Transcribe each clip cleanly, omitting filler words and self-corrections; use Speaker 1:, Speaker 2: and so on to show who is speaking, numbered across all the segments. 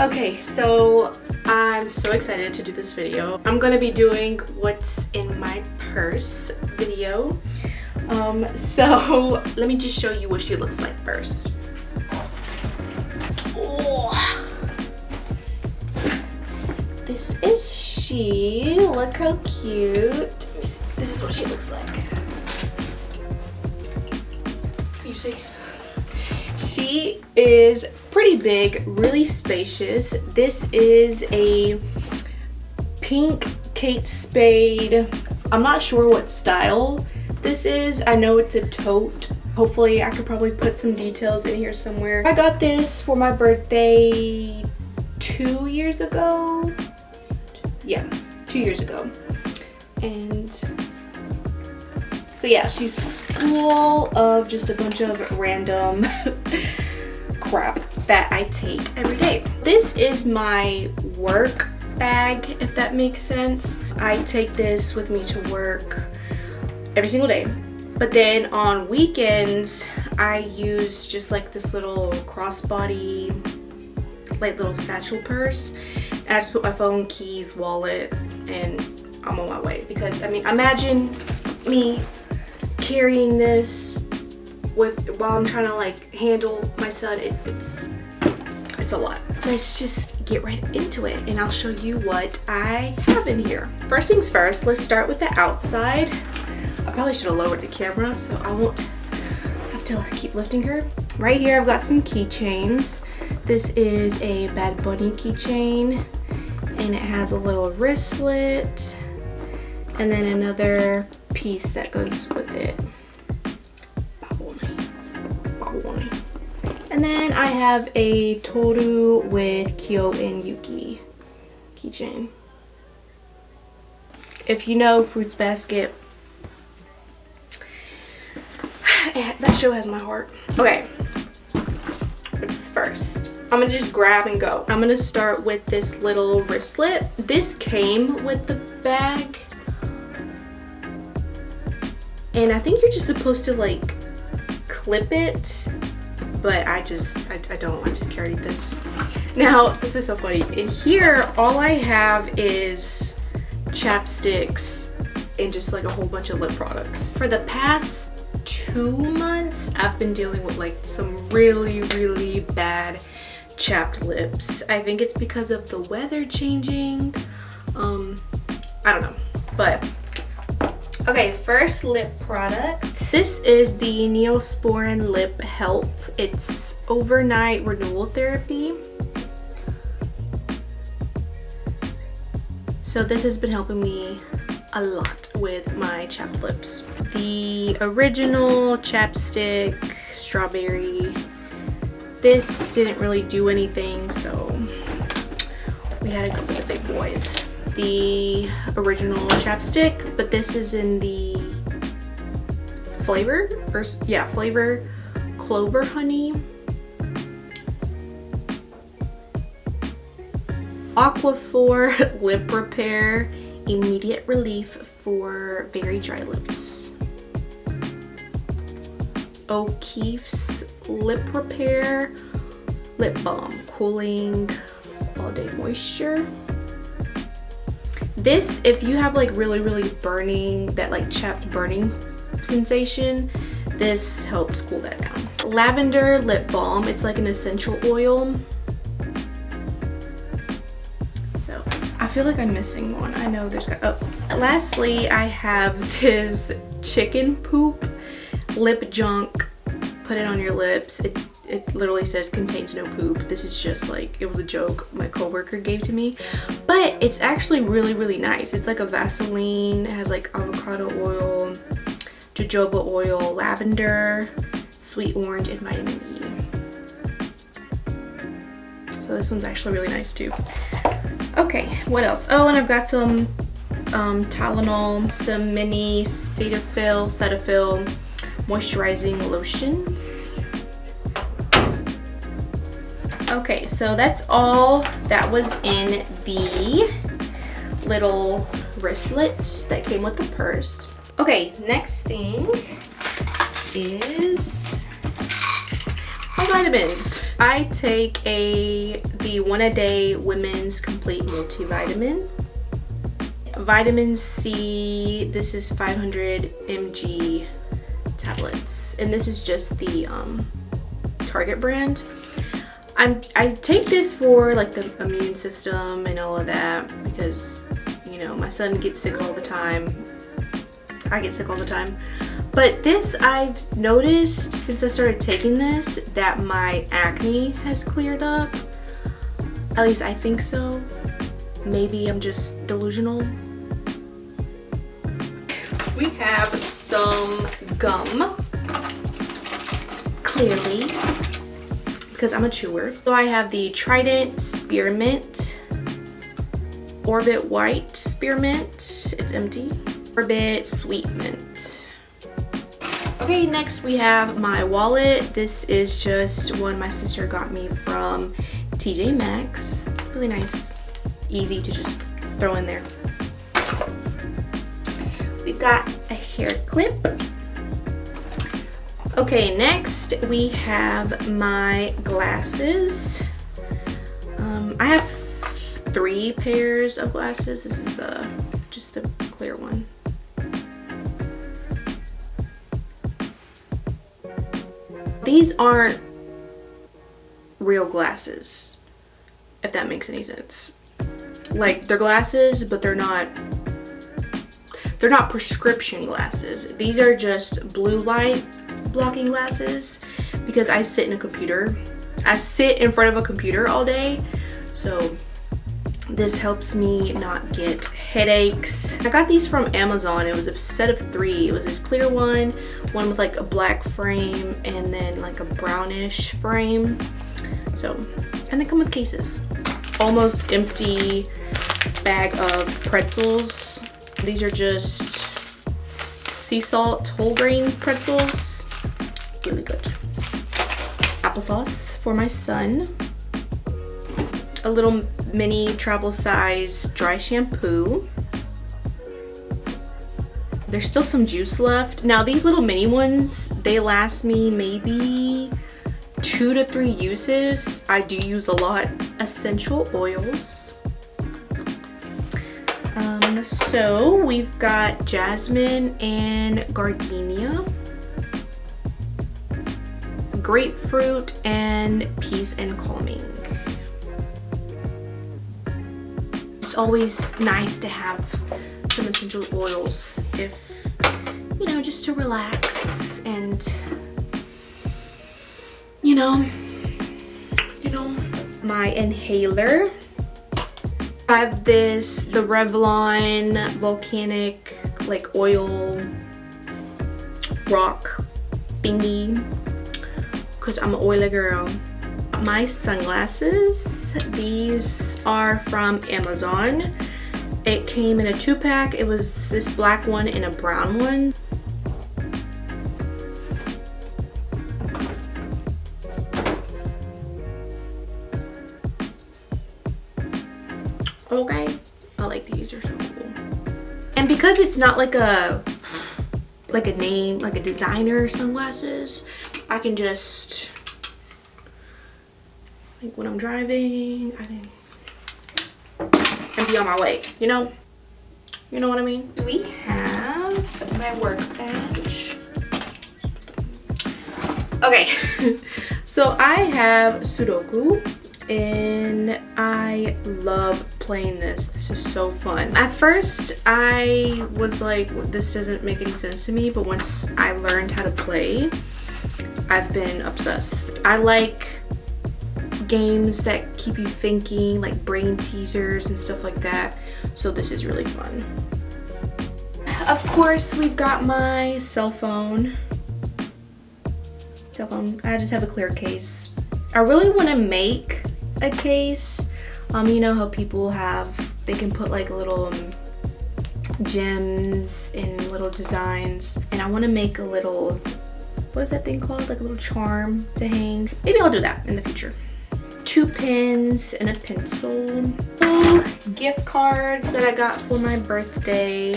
Speaker 1: Okay, so I'm so excited to do this video. I'm gonna be doing what's in my purse video. So let me just show you what she looks like first. Oh, this is she. Look how cute. Let me see. This is what she looks like. You see? She is pretty big, really spacious. This is a pink Kate Spade. I'm not sure what style this is. I know it's a tote. Hopefully I could probably put some details in here somewhere. I got this for my birthday 2 years ago. Yeah, 2 years ago. And so yeah, she's full of just a bunch of random crap that I take every day. This is my work bag, if that makes sense. I take this with me to work every single day. But then on weekends, I use just like this little crossbody, like little satchel purse. And I just put my phone, keys, wallet, and I'm on my way. Because I mean, imagine me carrying this while I'm trying to like handle my son. It's a lot. Let's just get right into it and I'll show you what I have in here. First things first, let's start with the outside. I probably should have lowered the camera so I won't have to keep lifting her. Right here I've got some keychains. This is a Bad Bunny keychain and it has a little wristlet and then another piece that goes with it. And then I have a Toru with Kyo and Yuki keychain. If you know Fruits Basket, that show has my heart. Okay, what's first? I'm gonna just grab and go. I'm gonna start with this little wristlet. This came with the bag. And I think you're just supposed to like clip it, but I don't, I just carried this. Now, this is so funny. In here, all I have is chapsticks and just like a whole bunch of lip products. For the past 2 months, I've been dealing with like some really, really bad chapped lips. I think it's because of the weather changing. I don't know, but okay, first lip product. This is the Neosporin Lip Health. It's overnight renewal therapy. So this has been helping me a lot with my chapped lips. The original chapstick, strawberry. This didn't really do anything, so we had to go with the big boys. The original chapstick, but this is in the flavor Clover Honey. Aquaphor Lip Repair, immediate relief for very dry lips. O'Keeffe's Lip Repair Lip Balm, cooling all day moisture. This, if you have like really burning, that like chapped burning sensation, this helps cool that down. Lavender Lip Balm, it's like an essential oil. So I feel like I'm missing one. I know there's, oh, lastly I have this chicken poop lip junk. Put it on your lips. It literally says contains no poop. This is just like, it was a joke my coworker gave to me, but it's actually really nice. It's like a Vaseline. It has like avocado oil, jojoba oil, lavender, sweet orange, and vitamin E. So this one's actually really nice too. Okay, what else? Oh, and I've got some Tylenol, some mini Cetaphil moisturizing lotions. Okay, so that's all that was in the little wristlets that came with the purse. Okay, next thing is, oh my vitamins. I take the One A Day Women's Complete Multivitamin. Vitamin C, this is 500 mg tablets, and this is just the Target brand. I take this for like the immune system and all of that because, you know, my son gets sick all the time. I get sick all the time. But this, I've noticed since I started taking this that my acne has cleared up. At least I think so. Maybe I'm just delusional. We have some gum. Clearly, because I'm a chewer. So I have the Trident Spearmint, Orbit White Spearmint, it's empty, Orbit Sweet Mint. Okay, next we have my wallet. This is just one my sister got me from TJ Maxx. Really nice, easy to just throw in there. We've got a hair clip. Okay, next we have my glasses. I have 3 pairs of glasses. This is just the clear one. These aren't real glasses, if that makes any sense. Like, they're glasses, but they're not prescription glasses. These are just blue light blocking glasses because I sit in a computer. I sit in front of a computer all day, so this helps me not get headaches. I got these from Amazon. It was a set of 3. It was this clear one with like a black frame, and then like a brownish frame. So, and they come with cases. Almost empty bag of pretzels. These are just sea salt whole grain pretzels. Really good. Applesauce for my son. A little mini travel size dry shampoo. There's still some juice left. Now these little mini ones, they last me maybe 2 to 3 uses. I do use a lot. Essential oils. So we've got jasmine and gardenia, grapefruit, and peace and calming. It's always nice to have some essential oils, if you know, just to relax and you know, my inhaler. I have the Revlon volcanic like oil rock thingy because I'm an oily girl. My sunglasses, these are from Amazon. It came in a 2-pack. It was this black one and a brown one. Okay, I like these, they're so cool. And because it's not like a name, like a designer sunglasses, I can just, like when I'm driving, I can be on my way, you know what I mean? We have my work bench. Okay, so I have Sudoku. And I love playing this. This is so fun. At first, I was like, this doesn't make any sense to me, but once I learned how to play, I've been obsessed. I like games that keep you thinking, like brain teasers and stuff like that. So this is really fun. Of course, we've got my cell phone. I just have a clear case. I really want to make a case. You know how people they can put like little gems and little designs, and I want to make a little, what is that thing called, like a little charm to hang. Maybe I'll do that in the future. 2 pens and a pencil. 2 gift cards that I got for my birthday.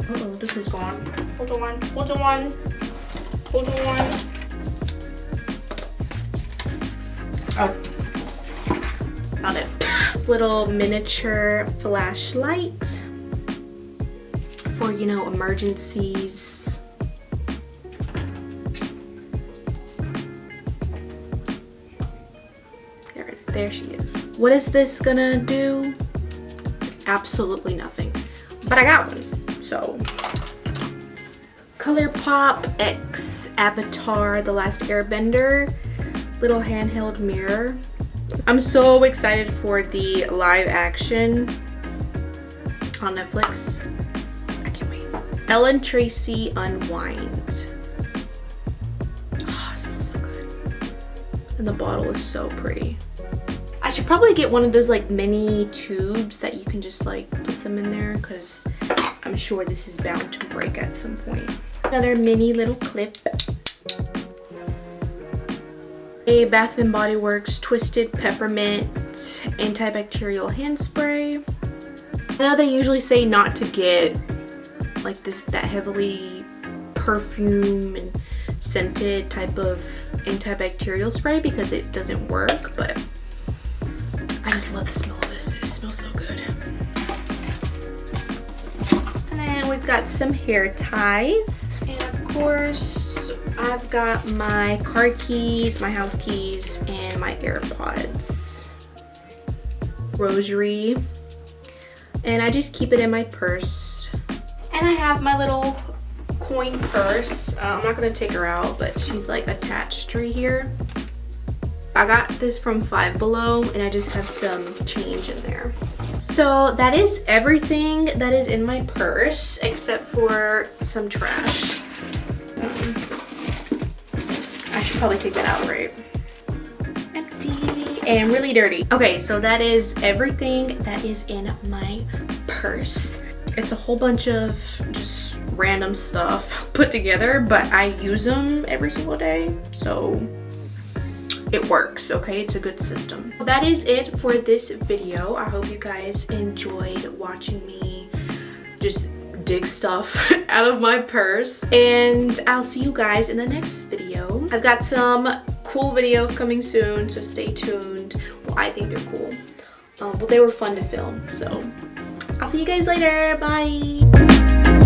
Speaker 1: Uh-oh, this is gone. Hold on. Oh, found it. This little miniature flashlight for, you know, emergencies. There she is. What is this gonna do? Absolutely nothing. But I got one, so. ColourPop X Avatar The Last Airbender. Little handheld mirror. I'm so excited for the live action on Netflix. I can't wait. Ellen Tracy Unwind. Oh, it smells so good. And the bottle is so pretty. I should probably get one of those like mini tubes that you can just like put some in there, because I'm sure this is bound to break at some point. Another mini little clip. A Bath & Body Works Twisted Peppermint Antibacterial Hand Spray. I know they usually say not to get like that heavily perfume and scented type of antibacterial spray because it doesn't work, but I just love the smell of this. It smells so good. And then we've got some hair ties. And of course, I've got my car keys, my house keys, and my AirPods. Rosary. And I just keep it in my purse. And I have my little coin purse. I'm not going to take her out, but she's like attached right here. I got this from Five Below, and I just have some change in there. So that is everything that is in my purse, except for some trash. I should probably take that out, right? Empty and really dirty. Okay, so that is everything that is in my purse. It's a whole bunch of just random stuff put together, but I use them every single day, so it works, okay? It's a good system. That is it for this video. I hope you guys enjoyed watching me just dig stuff out of my purse, and I'll see you guys in the next video. I've got some cool videos coming soon, so stay tuned. Well, I think they're cool. But they were fun to film, so I'll see you guys later. Bye.